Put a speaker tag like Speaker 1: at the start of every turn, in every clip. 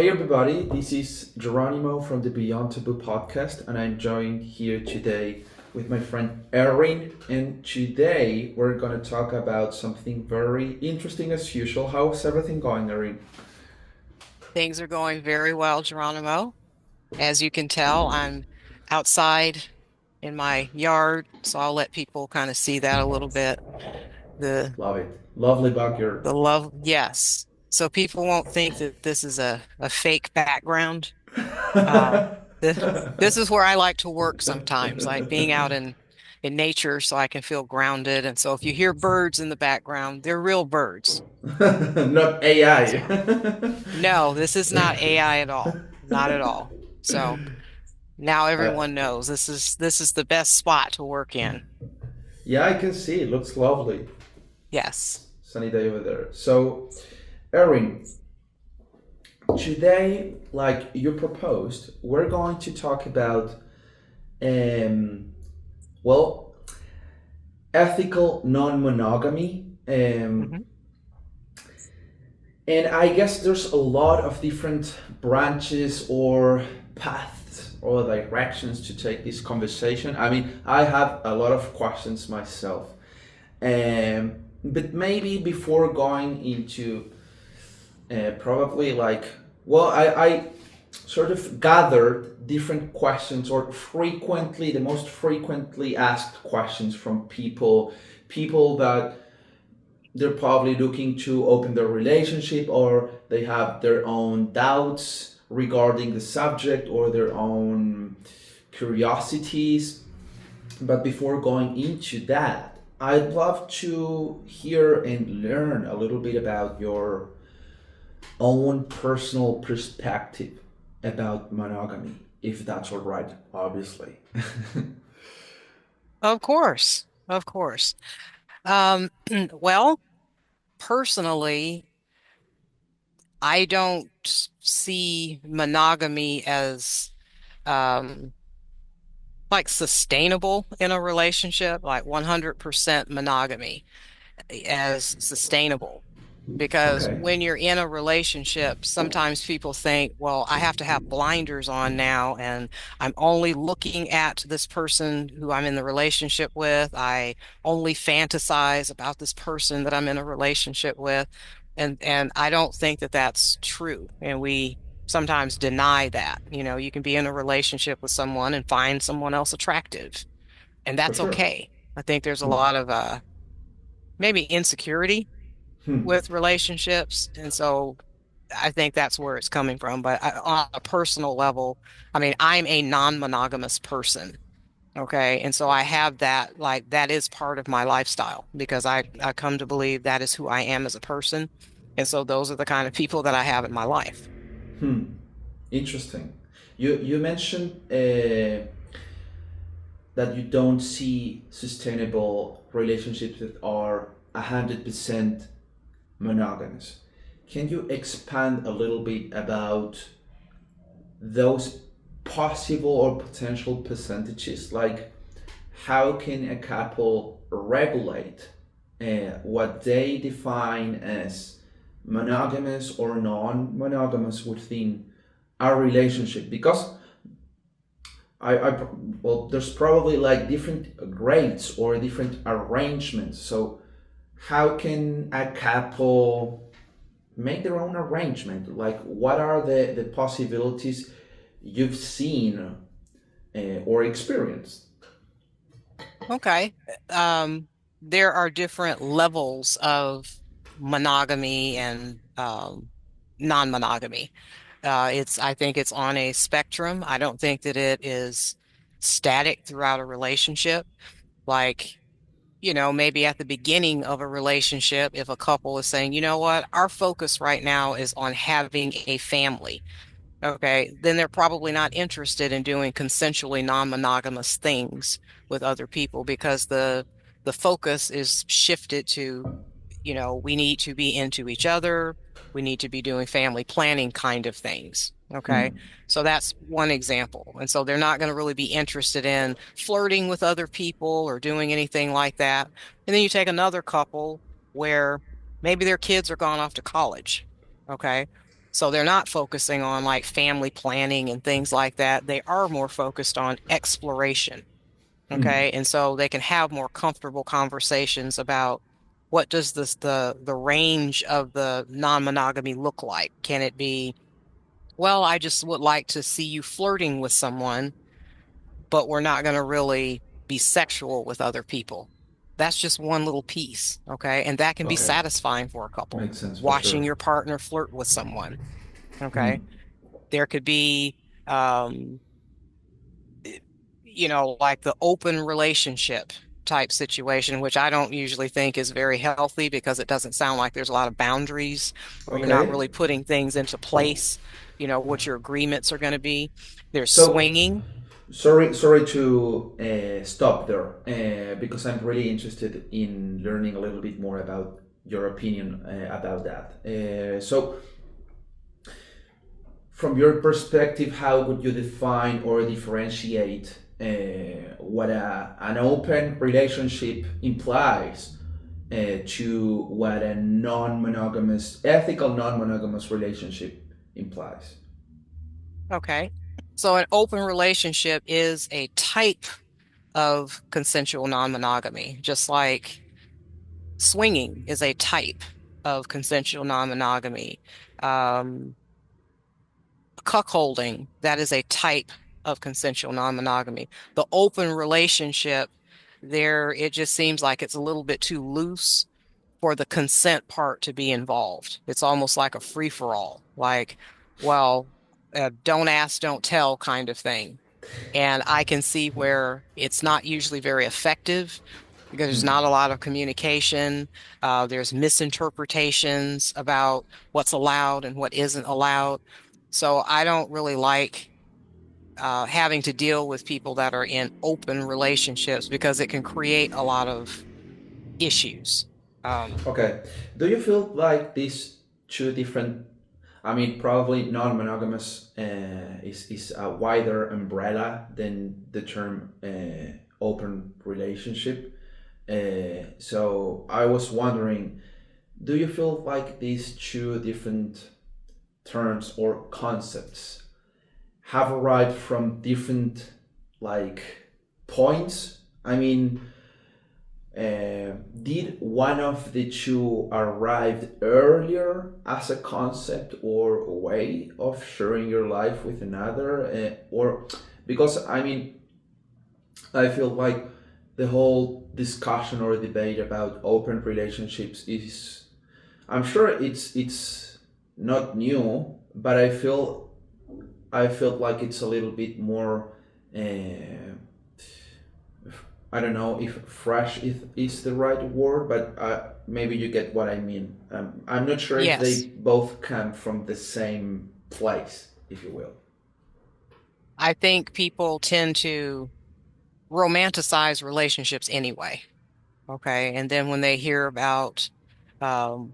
Speaker 1: Hey everybody, this is Geronimo from the Beyond Taboo podcast, and I'm joined here today with my friend Erin. And today we're going to talk about something very interesting as usual. How's everything going, Erin?
Speaker 2: Things are going very well, Geronimo. As you can tell, I'm outside in my yard, so I'll let people kind of see that a little bit. The
Speaker 1: Love it. Lovely backyard.
Speaker 2: the love, yes. So people won't think that this is a fake background. Uh, this is where I like to work sometimes, like being out in nature so I can feel grounded. And so if you hear birds in the background, they're real birds.
Speaker 1: Not AI.
Speaker 2: So no, this is not AI at all. Not at all. So now
Speaker 1: uh,
Speaker 2: everyone knows this is the best spot to work in.
Speaker 1: yeah, I can see it. Looks lovely.
Speaker 2: Yes.
Speaker 1: Sunny day over there. So, Erin, today, like you proposed, we're going to talk about, um, well, ethical non-monogamy.
Speaker 2: Hmm.
Speaker 1: And I guess there's a lot of different branches or paths or directions to take this conversation. I mean, I have a lot of questions myself. But maybe before going into probably like, well, I sort of gathered different questions or the most frequently asked questions from people that they're probably looking to open their relationship or they have their own doubts regarding the subject or their own curiosities. But before going into that, I'd love to hear and learn a little bit about your own personal perspective about monogamy, if that's all right, obviously.
Speaker 2: Of course. Of course. Um, well, personally, I don't see monogamy as um like sustainable in a relationship, like 100% monogamy as sustainable. Because
Speaker 1: Okay,
Speaker 2: when you're in a relationship, sometimes people think, well, I have to have blinders on now, and I'm only looking at this person who I'm in the relationship with. I only fantasize about this person that I'm in a relationship with. And I don't think that that's true. And we sometimes deny that. You know, you can be in a relationship with someone and find someone else attractive, and
Speaker 1: for
Speaker 2: that's
Speaker 1: sure.
Speaker 2: okay. I think there's a
Speaker 1: Hmm.
Speaker 2: lot of maybe insecurity
Speaker 1: Hmm.
Speaker 2: with relationships. And so I think that's where it's coming from. But on a personal level, I mean, I'm a non-monogamous person. Okay. And so I have that, like, that is part of my lifestyle because I come to believe that is who I am as a person. And so those are the kind of people that I have in my life.
Speaker 1: Hmm. Interesting. You mentioned that you don't see sustainable relationships that are 100% monogamous. Can you expand a little bit about those possible or potential percentages? Like, how can a couple regulate what they define as monogamous or non monogamous within our relationship? Because well, there's probably like different grades or different arrangements. So, how can a couple make their own arrangement? Like, what are the possibilities you've seen or experienced?
Speaker 2: Okay. Um, there are different levels of monogamy and non-monogamy. I think it's on a spectrum. I don't think that it is static throughout a relationship. Like, maybe at the beginning of a relationship, if a couple is saying, you know what, our focus right now is on having a family. Okay, then they're probably not interested in doing consensually non-monogamous things with other people because the focus is shifted to, we need to be into each other. We need to be doing family planning kind of things. Okay.
Speaker 1: Hmm.
Speaker 2: So that's one example. And so they're not going to really be interested in flirting with other people or doing anything like that. And then you take another couple where maybe their kids are gone off to college. Okay. So they're not focusing on like family planning and things like that. They are more focused on exploration.
Speaker 1: Mm,
Speaker 2: Okay. And so they can have more comfortable conversations about what does the range of the non-monogamy look like? Can it be, well, I just would like to see you flirting with someone, but we're not going to really be sexual with other people. That's just one little piece, okay? And that can be
Speaker 1: okay,
Speaker 2: satisfying for a couple.
Speaker 1: makes sense for
Speaker 2: Watching
Speaker 1: sure.
Speaker 2: your partner flirt with someone, okay?
Speaker 1: Mm,
Speaker 2: There could be, um, like the open relationship type situation, which I don't usually think is very healthy because it doesn't sound like there's a lot of boundaries or you're not
Speaker 1: okay,
Speaker 2: really putting things into place, what your agreements are going to be. There's
Speaker 1: so
Speaker 2: swinging.
Speaker 1: sorry to stop there because I'm really interested in learning a little bit more about your opinion about that. So from your perspective, how would you define or differentiate what an open relationship implies to what a non-monogamous, ethical non-monogamous relationship implies?
Speaker 2: Okay. So an open relationship is a type of consensual non-monogamy, just like swinging is a type of consensual non-monogamy. Um, Cuckolding, that is a type of consensual non-monogamy. The open relationship, it just seems like it's a little bit too loose for the consent part to be involved. It's almost like a free-for-all, like, well, don't ask, don't tell kind of thing. And I can see where it's not usually very effective because there's
Speaker 1: Mm.
Speaker 2: not a lot of communication. There's misinterpretations about what's allowed and what isn't allowed. So I don't really like having to deal with people that are in open relationships because it can create a lot of issues. Um,
Speaker 1: Okay. Do you feel like these two different, I mean, probably non-monogamous is a wider umbrella than the term open relationship. So I was wondering, do you feel like these two different terms or concepts have arrived from different like points? I mean, did one of the two arrive earlier as a concept or a way of sharing your life with another, or because I mean, I feel like the whole discussion or debate about open relationships is, I'm sure it's not new, but I felt like it's a little bit more. I don't know if fresh is the right word, but maybe you get what I mean. I'm not sure if they
Speaker 2: yes,
Speaker 1: both come from the same place, if you will.
Speaker 2: I think people tend to romanticize relationships anyway. Okay. And then when they hear about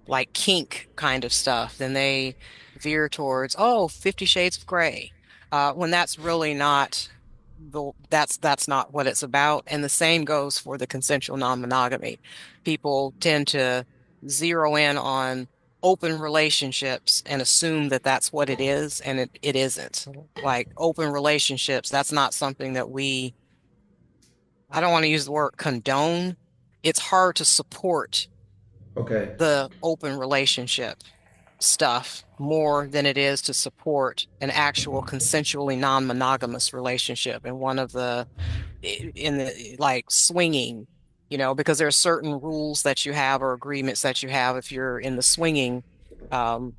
Speaker 2: like kink kind of stuff, then they veer towards, oh, 50 Shades of Grey. When that's really not that's not what it's about. And the same goes for the consensual non-monogamy. People tend to zero in on open relationships and assume that that's what it is, and it isn't. Like open relationships, that's not something that I don't want to use the word condone. It's hard to support
Speaker 1: Okay.
Speaker 2: the open relationship stuff more than it is to support an actual consensually non-monogamous relationship. And one of the in the like swinging, because there are certain rules that you have or agreements that you have if you're in the swinging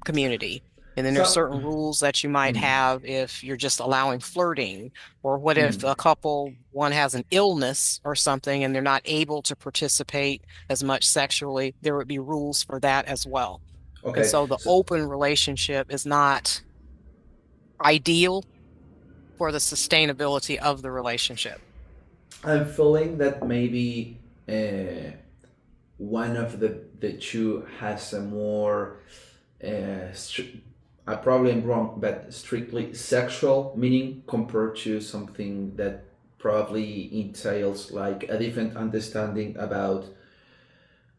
Speaker 2: community. And then there's
Speaker 1: So,
Speaker 2: certain rules that you might
Speaker 1: mm,
Speaker 2: have if you're just allowing flirting, or what if
Speaker 1: mm,
Speaker 2: a couple, one has an illness or something and they're not able to participate as much sexually, there would be rules for that as well. And
Speaker 1: okay.
Speaker 2: so the
Speaker 1: So
Speaker 2: open relationship is not ideal for the sustainability of the relationship.
Speaker 1: I'm feeling that maybe one of the two has a more I probably am wrong, but strictly sexual meaning compared to something that probably entails like a different understanding about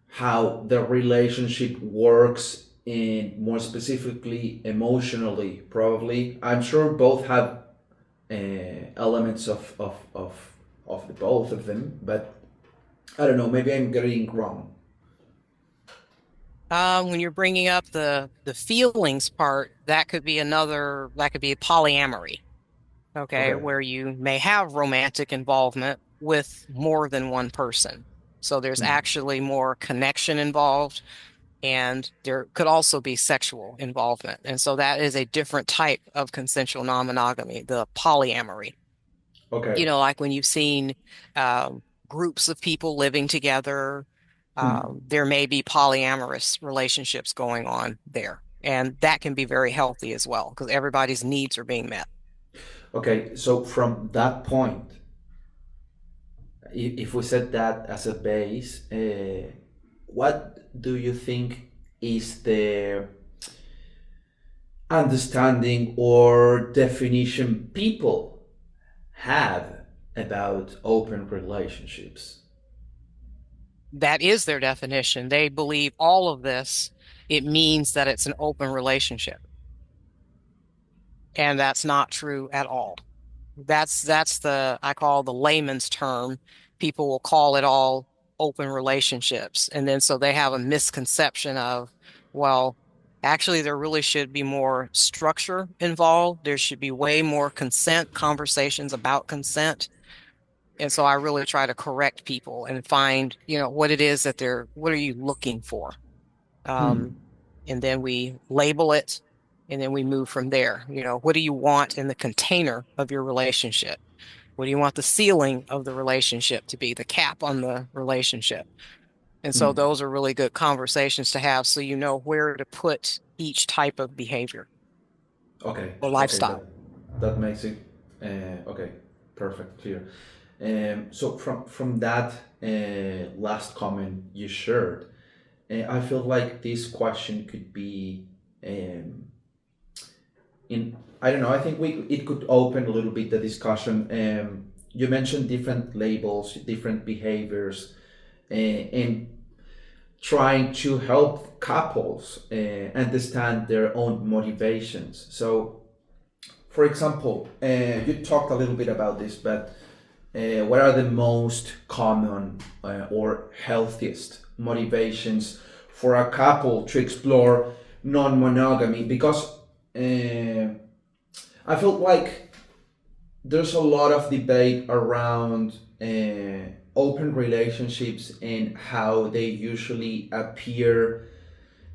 Speaker 1: how the relationship works and more specifically emotionally, probably. I'm sure both have elements of the both of them, but I don't know, maybe I'm getting wrong.
Speaker 2: When you're bringing up the feelings part, that could be polyamory, okay,
Speaker 1: Okay.
Speaker 2: where you may have romantic involvement with more than one person. So there's
Speaker 1: Hmm.
Speaker 2: actually more connection involved, and there could also be sexual involvement. And so that is a different type of consensual non-monogamy, the polyamory.
Speaker 1: Okay.
Speaker 2: Like when you've seen groups of people living together,
Speaker 1: Hmm.
Speaker 2: there may be polyamorous relationships going on there. And that can be very healthy as well because everybody's needs are being met.
Speaker 1: Okay, so from that point, if we set that as a base, what do you think is the understanding or definition people have about open relationships?
Speaker 2: That is their definition. They believe all of this. It means that it's an open relationship. And that's not true at all. That's the I call the layman's term. People will call it all open relationships. And then so they have a misconception of, well, actually there really should be more structure involved. There should be way more consent, conversations about consent. And so I really try to correct people and find, what it is that what are you looking for?
Speaker 1: Hmm.
Speaker 2: Um, and then we label it and then we move from there. What do you want in the container of your relationship? What do you want the ceiling of the relationship to be, the cap on the relationship? And so
Speaker 1: Hmm.
Speaker 2: those are really good conversations to have so you know where to put each type of behavior
Speaker 1: Okay,
Speaker 2: or
Speaker 1: okay,
Speaker 2: lifestyle.
Speaker 1: that makes it okay, perfect, clear. So from that last comment you shared, I feel like this question could be um, in I don't know. I think we it could open a little bit the discussion. You mentioned different labels, different behaviors, and trying to help couples understand their own motivations. So, for example, you talked a little bit about this, but what are the most common or healthiest motivations for a couple to explore non-monogamy? Because I felt like there's a lot of debate around open relationships and how they usually appear,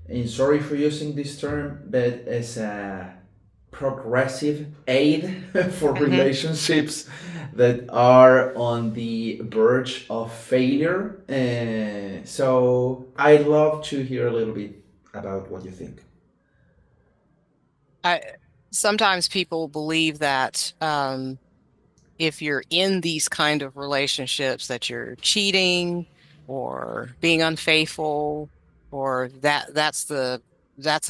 Speaker 1: and sorry for using this term, but as a progressive aid for
Speaker 2: Hmm.
Speaker 1: relationships that are on the verge of failure. So I'd love to hear a little bit about what you think.
Speaker 2: I Sometimes people believe that if you're in these kind of relationships that you're cheating or being unfaithful or that's a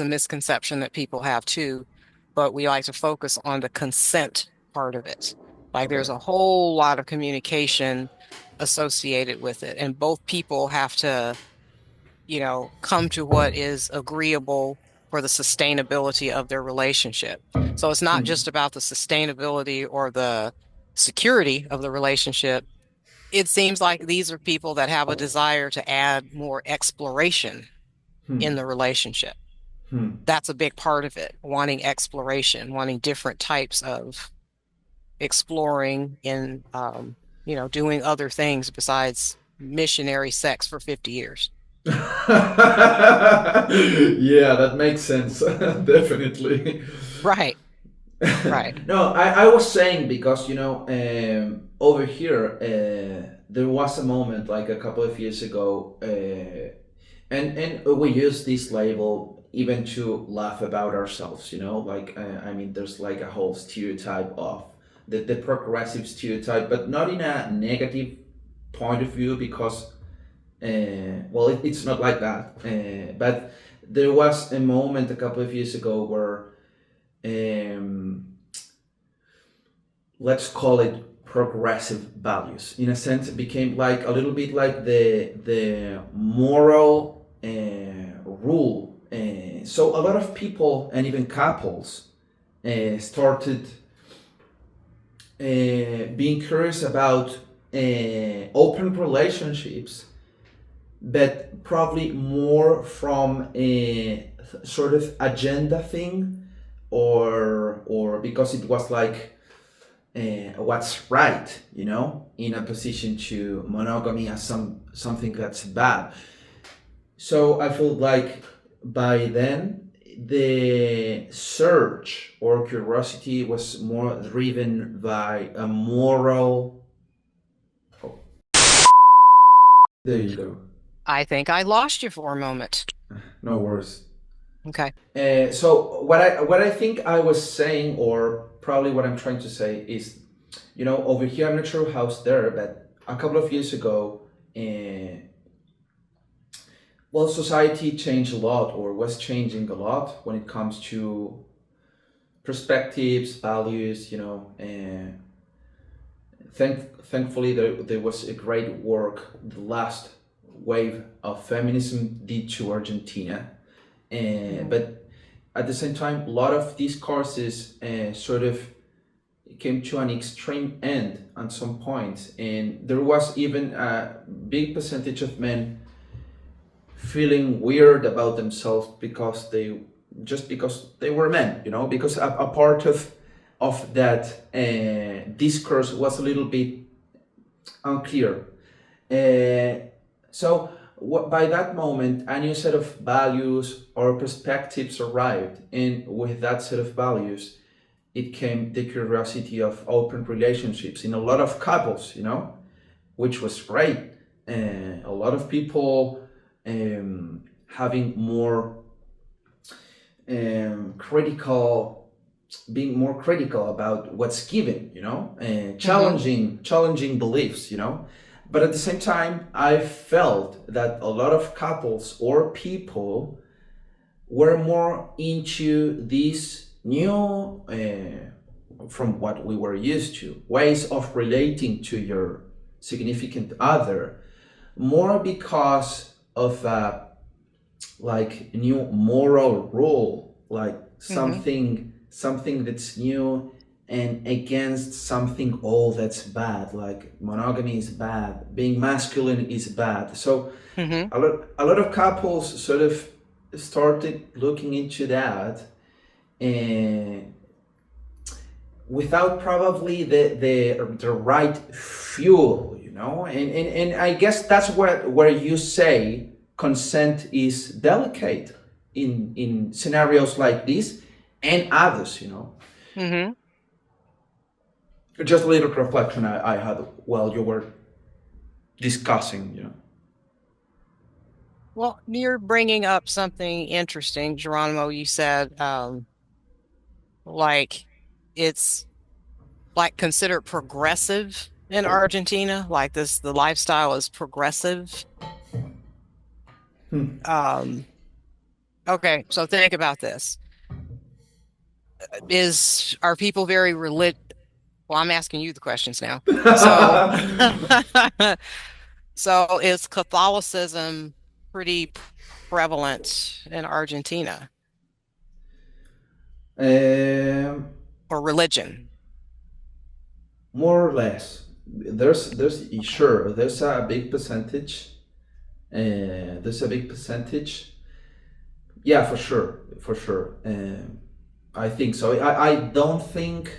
Speaker 2: misconception that people have too. But we like to focus on the consent part of it. Like
Speaker 1: Okay.
Speaker 2: there's a whole lot of communication associated with it, and both people have to come to what is agreeable for the sustainability of their relationship. So it's not
Speaker 1: Hmm.
Speaker 2: just about the sustainability or the security of the relationship. It seems like these are people that have a desire to add more exploration
Speaker 1: Hmm.
Speaker 2: in the relationship.
Speaker 1: Hmm.
Speaker 2: That's a big part of it, wanting exploration, wanting different types of exploring in, doing other things besides missionary sex for 50 years.
Speaker 1: Yeah, that makes sense. Definitely.
Speaker 2: Right, right.
Speaker 1: No, I was saying because over here there was a moment like a couple of years ago, and we use this label even to laugh about ourselves. Like I mean, there's like a whole stereotype of the progressive stereotype, but not in a negative point of view because well, it's not like that. But there was a moment a couple of years ago where um, let's call it progressive values in a sense it became like a little bit like the moral rule So a lot of people and even couples started being curious about open relationships, but probably more from a sort of agenda thing, or because it was like what's right, in opposition to monogamy as something that's bad. So I feel like by then the search or curiosity was more driven by a moral. Oh, there you go.
Speaker 2: I think I lost you for a moment.
Speaker 1: No worries.
Speaker 2: Okay.
Speaker 1: So what I think I was saying, or probably what I'm trying to say, is, over here, I'm not sure how it's there, but a couple of years ago, well, society changed a lot, or was changing a lot when it comes to perspectives, values, and thankfully there was a great work the last wave of feminism did to Argentina. But at the same time, a lot of these courses sort of came to an extreme end at some point, and there was even a big percentage of men feeling weird about themselves because they were men, because a part of that discourse was a little bit unclear. So by that moment, a new set of values or perspectives arrived, and with that set of values, it came the curiosity of open relationships in a lot of couples, which was great. A lot of people having more critical, being more critical about what's given, challenging beliefs, But at the same time, I felt that a lot of couples or people were more into these new, from what we were used to, ways of relating to your significant other, more because of like new moral rule, like
Speaker 2: Mm-hmm.
Speaker 1: something that's new and against something old that's bad, like monogamy is bad, being masculine is bad. So
Speaker 2: Mm-hmm.
Speaker 1: a lot of couples sort of started looking into that, and without probably the right fuel, and I guess that's where you say consent is delicate in scenarios like this and others,
Speaker 2: Mm-hmm.
Speaker 1: just a little reflection I had while you were discussing,
Speaker 2: Well, you're bringing up something interesting, Geronimo. You said, like it's like considered progressive in Argentina, like this, the lifestyle is progressive. Um, okay, so think about this. Are people very religious? Well, I'm asking you the questions now. So, so is Catholicism pretty prevalent in Argentina,
Speaker 1: um,
Speaker 2: or religion?
Speaker 1: more or less. There's
Speaker 2: Okay.
Speaker 1: sure there's a big percentage. There's a big percentage. Yeah, for sure, for sure. I think so. I don't think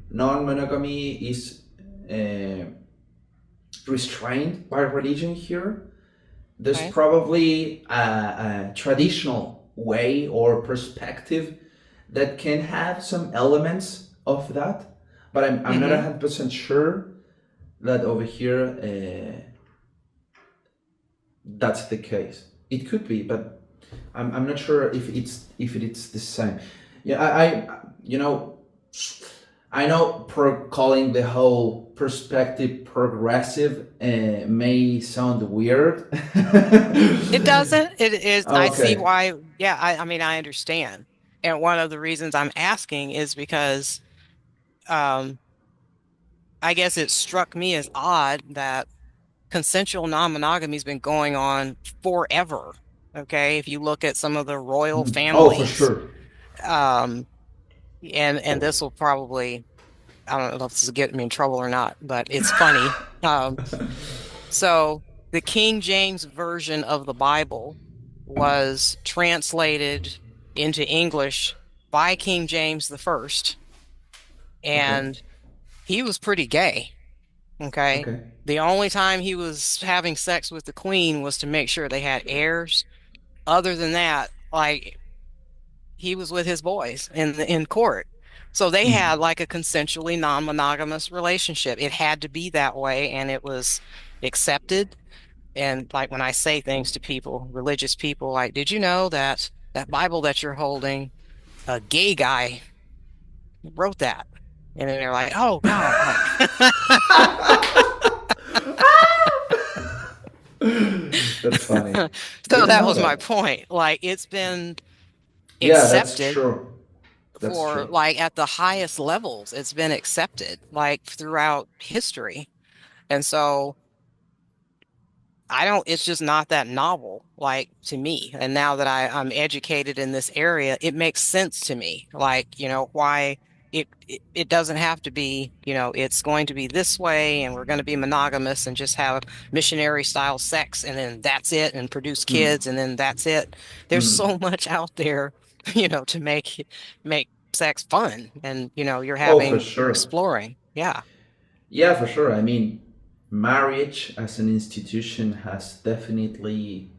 Speaker 1: non-monogamy is uh, restrained by religion here. There's
Speaker 2: Okay.
Speaker 1: probably a traditional way or perspective that can have some elements of that, but I'm not
Speaker 2: Mm-hmm.
Speaker 1: 100% sure that over here that's the case. It could be, but I'm not sure if it's the same. Yeah, I I know calling the whole perspective progressive may sound weird.
Speaker 2: It doesn't. It is. I see
Speaker 1: Okay.
Speaker 2: why. Yeah, I mean, I understand. And one of the reasons I'm asking is because um, I guess it struck me as odd that consensual non-monogamy has been going on forever. Okay, if you look at some of the royal
Speaker 1: Oh, for
Speaker 2: families,
Speaker 1: sure.
Speaker 2: um, and this will probably, I don't know if this will get me in trouble or not, but it's funny. So the King James version of the Bible was translated into English by King James the First,
Speaker 1: Okay.
Speaker 2: and he was pretty gay. Okay.
Speaker 1: Okay.
Speaker 2: The only time he was having sex with the queen was to make sure they had heirs. Other than that, like he was with his boys in court. So they had like a consensually non-monogamous relationship. It had to be that way, and it was accepted. And like when I say things to people, religious people, like, did you know that that Bible that you're holding, a gay guy wrote that? And then they're like, oh God, like
Speaker 1: That's funny.
Speaker 2: so
Speaker 1: Didn't
Speaker 2: that
Speaker 1: know
Speaker 2: was my
Speaker 1: that.
Speaker 2: point. Like it's been
Speaker 1: Yeah, that's
Speaker 2: accepted
Speaker 1: true. That's
Speaker 2: for
Speaker 1: true.
Speaker 2: like at the highest levels. It's been accepted like throughout history. And so I don't, it's just not that novel, like to me. And now that I'm educated in this area, it makes sense to me. Like, why it doesn't have to be, it's going to be this way and we're going to be monogamous and just have missionary style sex and then that's it and produce kids and then that's it. There's so much out there, to make sex fun and
Speaker 1: Oh, for
Speaker 2: you're
Speaker 1: sure.
Speaker 2: exploring. Yeah.
Speaker 1: Yeah, for sure. I mean, marriage as an institution has definitely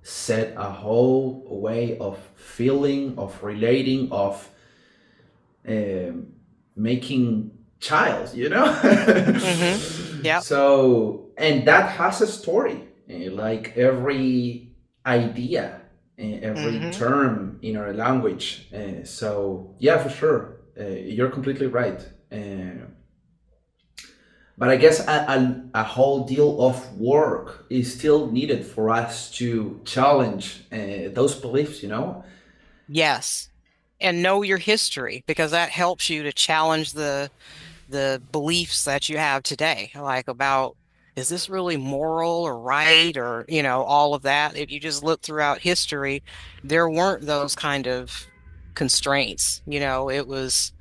Speaker 1: set a whole way of feeling, of relating, of um, making child,
Speaker 2: Mm-hmm. Yep.
Speaker 1: So, and that has a story, like every idea, every
Speaker 2: Mm-hmm.
Speaker 1: term in our language. So, yeah, for sure. You're completely right. But I guess a whole deal of work is still needed for us to challenge those beliefs.
Speaker 2: Yes. And know your history because that helps you to challenge the beliefs that you have today, like about is this really moral or right or all of that. If you just look throughout history, there weren't those kind of constraints. It was,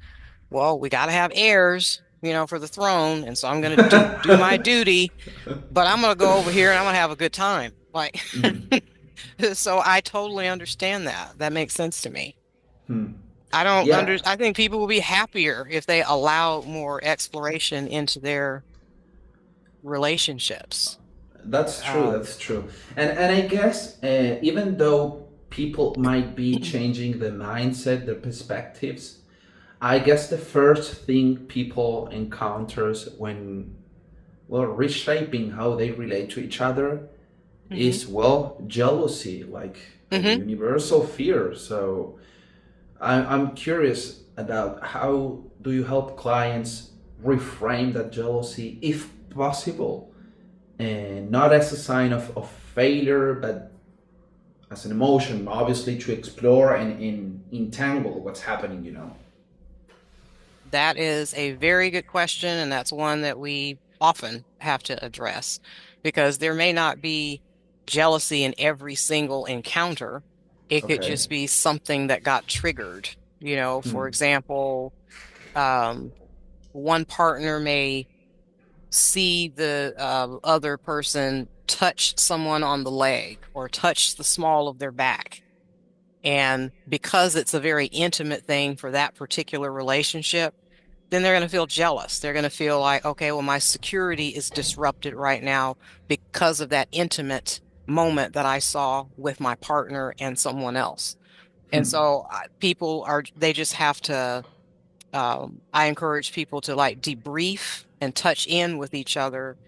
Speaker 2: well, we got to have heirs, for the throne, and so I'm going to do my duty, but I'm going to go over here and I'm going to have a good time. Like, so I totally understand that. That makes sense to me.
Speaker 1: Yeah,
Speaker 2: I think people will be happier if they allow more exploration into their relationships.
Speaker 1: that's true.
Speaker 2: Um,
Speaker 1: That's true. And I guess even though people might be changing the mindset, their perspectives, I guess the first thing people encounters when, well, reshaping how they relate to each other
Speaker 2: hmm
Speaker 1: is, well, jealousy, like a
Speaker 2: hmm
Speaker 1: universal fear. So I'm curious about how do you help clients reframe that jealousy, if possible, and not as a sign of failure, but as an emotion, obviously, to explore and entangle what's happening.
Speaker 2: That is a very good question, and that's one that we often have to address because there may not be jealousy in every single encounter. It could
Speaker 1: Okay.
Speaker 2: just be something that got triggered. For example, um, one partner may see the other person touch someone on the leg or touch the small of their back. And because it's a very intimate thing for that particular relationship, then they're going to feel jealous. They're going to feel like, okay, well, my security is disrupted right now because of that intimate moment that I saw with my partner and someone else. And so they just have to, I encourage people to like debrief and touch in with each other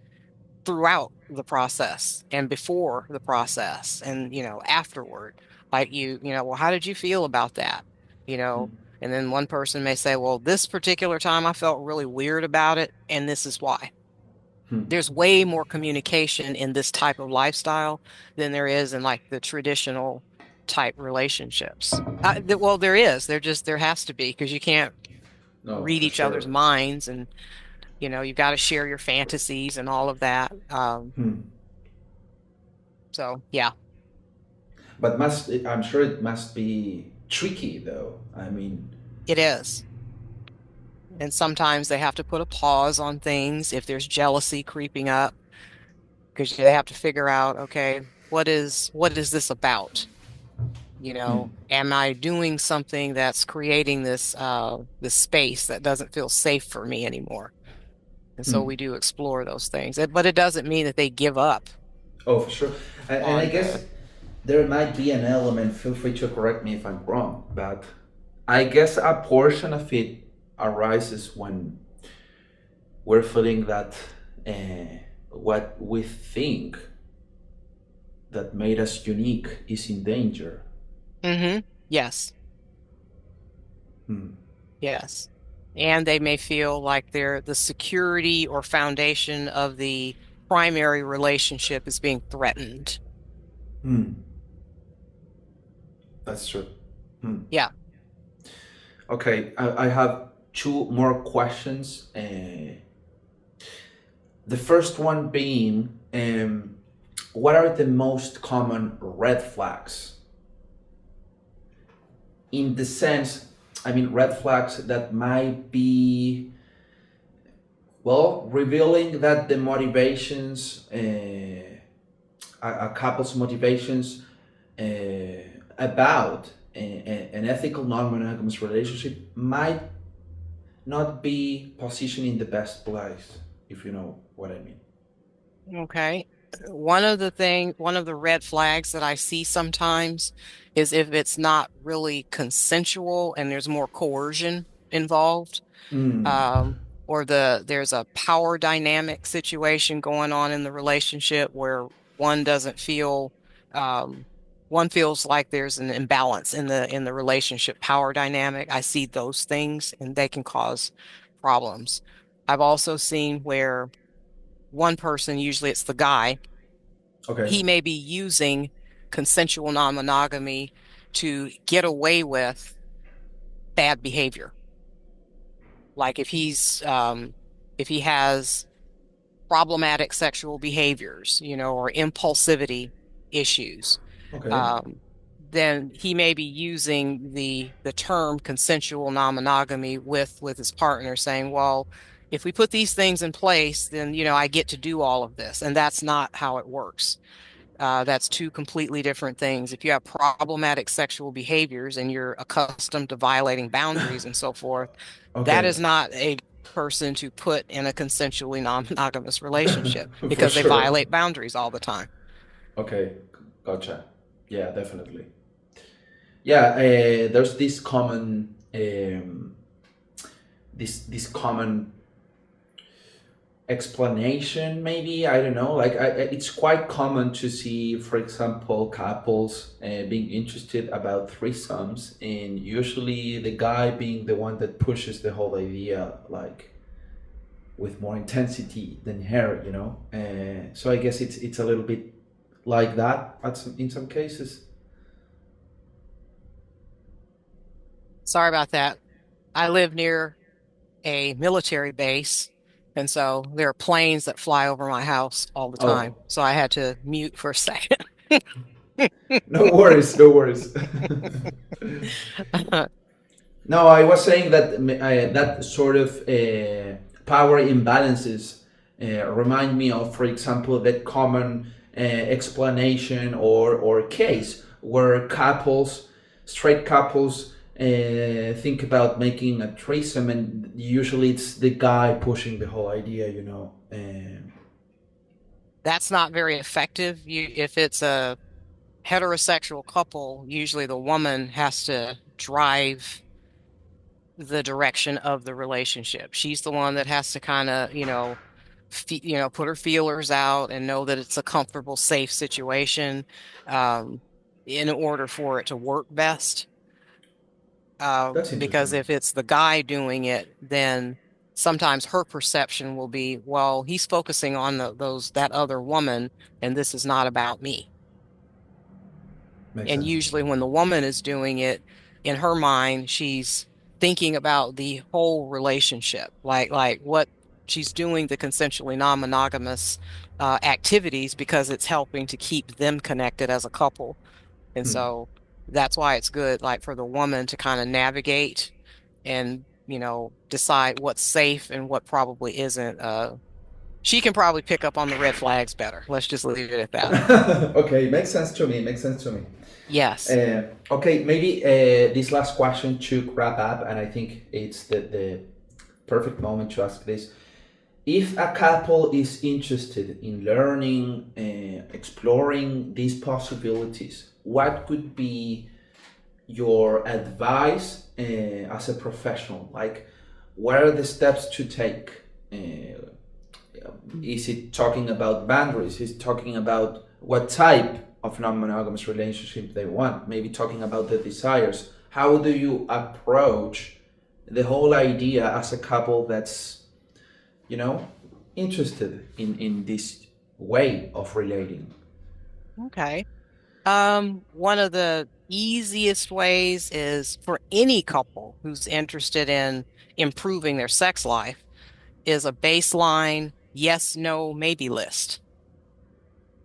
Speaker 2: throughout the process and before the process and afterward like well how did you feel about that you know and then one person may say well this particular time I felt really weird about it and this is why. There's way more communication in this type of lifestyle than there is in like the traditional type relationships. Well there has to be because you can't
Speaker 1: No,
Speaker 2: read
Speaker 1: for
Speaker 2: each other's
Speaker 1: sure.
Speaker 2: minds and you've got to share your fantasies and all of that. So yeah.
Speaker 1: But must I'm sure it must be tricky though. I mean,
Speaker 2: It is. And sometimes they have to put a pause on things if there's jealousy creeping up, because they have to figure out, okay, what is this about? Am I doing something that's creating this space that doesn't feel safe for me anymore? And so we do explore those things. But it doesn't mean that they give up
Speaker 1: oh, for sure. And I
Speaker 2: on the
Speaker 1: guess there might be an element, feel free to correct me if I'm wrong, but I guess a portion of it arises when we're feeling that what we think that made us unique is in danger.
Speaker 2: Yes,
Speaker 1: Hmm.
Speaker 2: yes. And they may feel like the security or foundation of the primary relationship is being threatened.
Speaker 1: Hmm. That's true. Hmm.
Speaker 2: Yeah.
Speaker 1: Okay, I have two more questions. The first one being, what are the most common red flags? In the sense, I mean, red flags that might be, well, revealing that the motivations, a couple's motivations uh, about an ethical non-monogamous relationship might not be positioned in the best place, if you know what I mean.
Speaker 2: Okay. One of the red flags that I see sometimes is if it's not really consensual and there's more coercion involved.
Speaker 1: Mm.
Speaker 2: um, or there's a power dynamic situation going on in the relationship where one doesn't feel um, one feels like there's an imbalance in the relationship power dynamic. I see those things and they can cause problems. I've also seen where one person, usually it's the guy,
Speaker 1: Okay.
Speaker 2: he may be using consensual non-monogamy to get away with bad behavior. Like if he has problematic sexual behaviors, or impulsivity issues,
Speaker 1: Okay.
Speaker 2: um, then he may be using the term consensual non-monogamy with his partner, saying, well, if we put these things in place, then I get to do all of this, and that's not how it works. That's two completely different things. If you have problematic sexual behaviors and you're accustomed to violating boundaries and so forth, that
Speaker 1: Okay.
Speaker 2: is not a person to put in a consensually non-monogamous relationship
Speaker 1: For
Speaker 2: because they
Speaker 1: sure.
Speaker 2: violate boundaries all the time.
Speaker 1: Okay. Gotcha. Yeah, definitely. Yeah, there's this common explanation, maybe, I don't know, like it's quite common to see, for example, couples being interested about threesomes, and usually the guy being the one that pushes the whole idea, like with more intensity than her, so I guess it's a little bit like that in some cases.
Speaker 2: Sorry about that. I live near a military base, and so there are planes that fly over my house all the
Speaker 1: Oh,
Speaker 2: time. So I had to mute for a second.
Speaker 1: no worries, no worries. No, I was saying that that sort of power imbalances remind me of, for example, that common explanation or case where straight couples, think about making a threesome, and usually it's the guy pushing the whole idea,
Speaker 2: That's not very effective. If it's a heterosexual couple, usually the woman has to drive the direction of the relationship. She's the one that has to kind of, put her feelers out and know that it's a comfortable, safe situation, um, in order for it to work best.
Speaker 1: That's
Speaker 2: Because
Speaker 1: interesting.
Speaker 2: if it's the guy doing it, then sometimes her perception will be, well, he's focusing on that other woman, and this is not about me.
Speaker 1: Makes
Speaker 2: And
Speaker 1: sense.
Speaker 2: usually when the woman is doing it, in her mind, she's thinking about the whole relationship, like what she's doing, the consensually non-monogamous activities, because it's helping to keep them connected as a couple. And
Speaker 1: Hmm.
Speaker 2: so that's why it's good, like for the woman to kind of navigate and, decide what's safe and what probably isn't. She can probably pick up on the red flags better. Let's just leave it at that.
Speaker 1: Okay, makes sense to me. Makes sense to me.
Speaker 2: Yes.
Speaker 1: Okay, maybe this last question to wrap up, and I think it's the perfect moment to ask this. If a couple is interested in learning, exploring these possibilities, what could be your advice as a professional? Like, what are the steps to take? Is it talking about boundaries? Is it talking about what type of non-monogamous relationship they want? Maybe talking about the desires. How do you approach the whole idea as a couple that's, you know, interested in this way of relating?
Speaker 2: Okay. One of the easiest ways is for any couple who's interested in improving their sex life is a baseline yes, no, maybe list.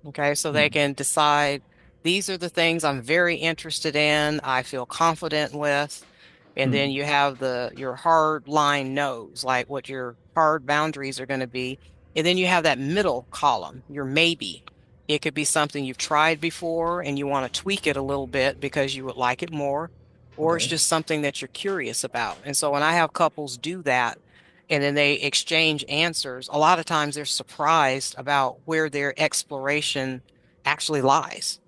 Speaker 2: Okay, so they
Speaker 1: Hmm.
Speaker 2: can decide these are the things I'm very interested in, I feel confident with. And
Speaker 1: Hmm.
Speaker 2: then you have your hard line no's, like what your hard boundaries are going to be. And then you have that middle column, your maybe. It could be something you've tried before and you want to tweak it a little bit because you would like it more, or it's
Speaker 1: Okay.
Speaker 2: just something that you're curious about. And so when I have couples do that and then they exchange answers, a lot of times they're surprised about where their exploration actually lies.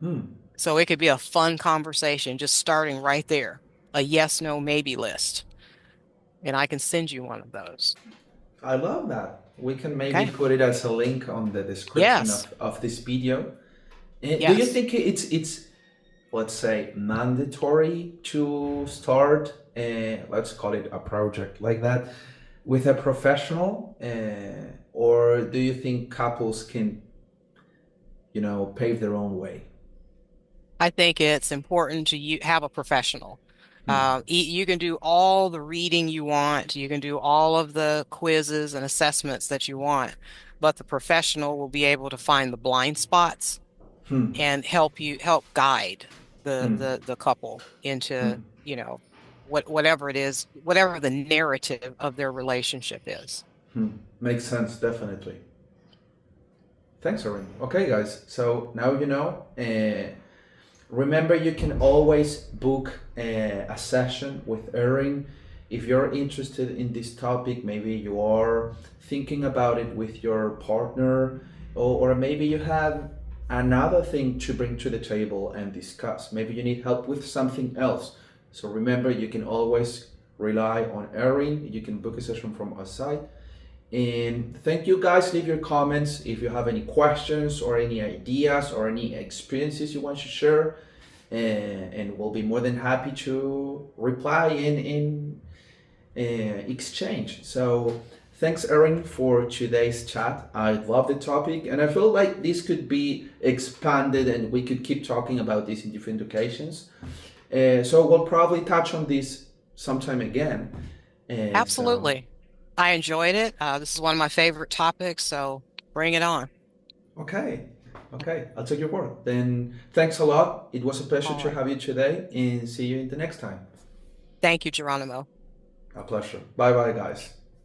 Speaker 1: Hmm.
Speaker 2: So it could be a fun conversation just starting right there, a yes, no, maybe list. And I can send you one of those.
Speaker 1: I love that. We can maybe
Speaker 2: Okay.
Speaker 1: put it as a link on the description
Speaker 2: Yes.
Speaker 1: of this video. Do you
Speaker 2: Yes.
Speaker 1: think it's let's say mandatory to start let's call it a project like that with a professional, or do you think couples can pave their own way?
Speaker 2: I think it's important to have a professional.
Speaker 1: Hmm.
Speaker 2: You can do all the reading you want. You can do all of the quizzes and assessments that you want, but the professional will be able to find the blind spots
Speaker 1: Hmm.
Speaker 2: and help guide the
Speaker 1: Hmm.
Speaker 2: the the couple into,
Speaker 1: Hmm.
Speaker 2: whatever it is, whatever the narrative of their relationship is.
Speaker 1: Hmm. Makes sense, definitely. Thanks, Erin. Okay, guys, so now you know. Remember, you can always book a session with Erin if you're interested in this topic. Maybe you are thinking about it with your partner, or maybe you have another thing to bring to the table and discuss. Maybe you need help with something else. So remember, you can always rely on Erin. You can book a session from our site. And thank you, guys. Leave your comments if you have any questions or any ideas or any experiences you want to share, and we'll be more than happy to reply in exchange. So thanks, Erin, for today's chat. I love the topic, and I feel like this could be expanded, and we could keep talking about this in different occasions. So we'll probably touch on this sometime again. So
Speaker 2: Absolutely. I enjoyed it. This is one of my favorite topics, so bring it on.
Speaker 1: okay. Okay, I'll take your word. Then thanks a lot. It was a pleasure
Speaker 2: All
Speaker 1: to
Speaker 2: right.
Speaker 1: have you today, and see you in the next time.
Speaker 2: Thank you, Geronimo.
Speaker 1: A pleasure. Bye bye, guys.